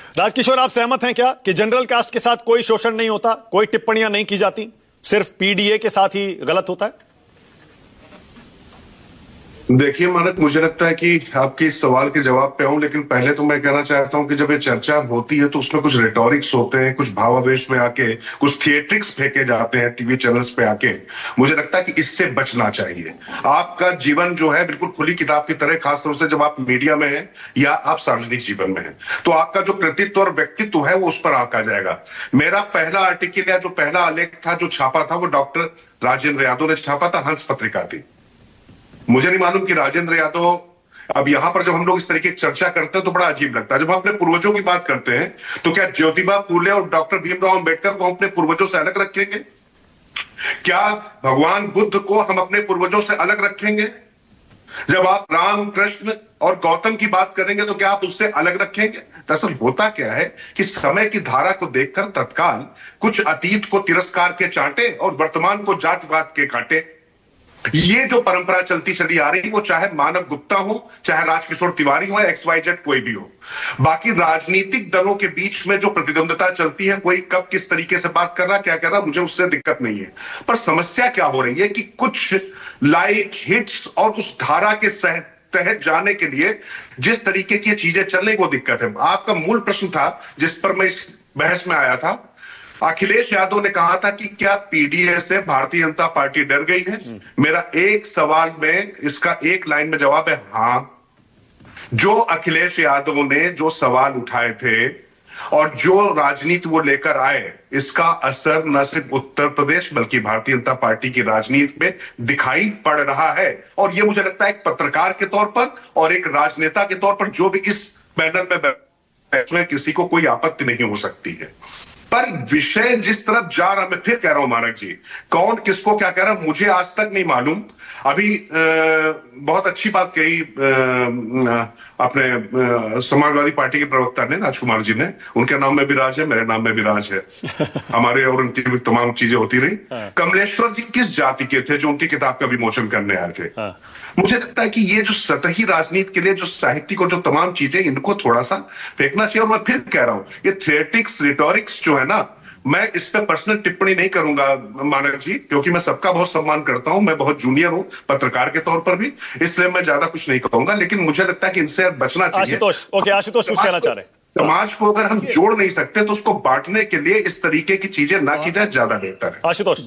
राजकिशोर, आप सहमत हैं क्या कि जनरल कास्ट के साथ कोई शोषण नहीं होता, कोई टिप्पणियां नहीं की जाती, सिर्फ पीडीए के साथ ही गलत होता है? देखिए मानक, मुझे लगता है कि आपके इस सवाल के जवाब पे आऊं, लेकिन पहले तो मैं कहना चाहता हूं कि जब ये चर्चा होती है तो उसमें कुछ रेटोरिक्स होते हैं, कुछ भावावेश में आके कुछ थिएट्रिक्स फेंके जाते हैं टीवी चैनल्स पे आके। मुझे लगता है कि इससे बचना चाहिए। आपका जीवन जो है बिल्कुल खुली किताब की तरह, खासतौर से जब आप मीडिया में हैं या आप सार्वजनिक जीवन में हैं, तो आपका जो कृतित्व और व्यक्तित्व है वो उस पर आंका जाएगा। मेरा पहला आर्टिकल या जो पहला आलेख था जो छापा था, वो डॉक्टर राजेंद्र यादव ने छापा था, हंस पत्रिका थी। मुझे नहीं मालूम कि राजेंद्र यादव, अब यहां पर जब हम लोग इस तरीके की चर्चा करते हैं तो बड़ा अजीब लगता है। जब हम अपने पूर्वजों की बात करते हैं तो क्या ज्योतिबा फूले और डॉक्टर भीमराव अंबेडकर को हम अपने पूर्वजों से अलग रखेंगे? क्या भगवान बुद्ध को हम अपने पूर्वजों से अलग रखेंगे? जब आप राम, कृष्ण और गौतम की बात करेंगे तो क्या आप उससे अलग रखेंगे? दरअसल होता क्या है कि समय की धारा को देखकर तत्काल कुछ अतीत को तिरस्कार के चांटे और वर्तमान को जातिवाद के कांटे, ये जो परंपरा चलती चली आ रही, वो चाहे मानव गुप्ता हो, चाहे राजकिशोर तिवारी हो, XYZ कोई भी हो। बाकी राजनीतिक दलों के बीच में जो प्रतिद्वंदता चलती है, कोई कब किस तरीके से बात कर रहा, क्या कर रहा, मुझे उससे दिक्कत नहीं है। पर समस्या क्या हो रही है कि कुछ लाइक हिट्स और उस धारा के तहत जाने के लिए जिस तरीके की चीजें चल रही, वो दिक्कत है। आपका मूल प्रश्न था जिस पर मैं इस बहस में आया था, अखिलेश यादव ने कहा था कि क्या पीडीए से भारतीय जनता पार्टी डर गई है? मेरा एक सवाल में इसका एक लाइन में जवाब है हां। जो अखिलेश यादव ने जो सवाल उठाए थे और जो राजनीति वो लेकर आए, इसका असर न सिर्फ उत्तर प्रदेश बल्कि भारतीय जनता पार्टी की राजनीति में दिखाई पड़ रहा है। और ये मुझे लगता है एक पत्रकार के तौर पर और एक राजनेता के तौर पर जो भी इस पैनल में बैठे, किसी को कोई आपत्ति नहीं हो सकती है। पर विषय जिस तरफ जा रहा, मैं फिर कह रहा हूं मानक जी, कौन किसको क्या कह रहा है मुझे आज तक नहीं मालूम। अभी बहुत अच्छी बात कही अपने समाजवादी पार्टी के प्रवक्ता ने, राजकुमार जी ने। उनके नाम में भी राज है, मेरे नाम में भी राज है। हमारे और उनकी भी तमाम चीजें होती रही। कमलेश्वर जी किस जाति के थे जो उनकी किताब का विमोचन करने आए थे? मुझे लगता है कि ये जो सतही राजनीति के लिए जो साहित्यिक और जो तमाम चीजें, इनको थोड़ा सा फेंकना चाहिए। और मैं फिर कह रहा हूं, ये थिएटिक्स रिटोरिक्स जो है ना, मैं इस पे पर्सनल टिप्पणी नहीं करूंगा मानक जी, क्योंकि मैं सबका बहुत सम्मान करता हूं। मैं बहुत जूनियर हूं पत्रकार के तौर पर भी, इसलिए मैं ज्यादा कुछ नहीं कहूंगा। लेकिन मुझे लगता है कि इनसे बचना चाहिए। आशुतोष, ओके, आशुतोष कुछ कहना चाह रहे हैं? समाज को अगर हम जोड़ नहीं सकते तो उसको बांटने के लिए इस तरीके की चीजें ना की जाए, ज्यादा बेहतर है। आशुतोष।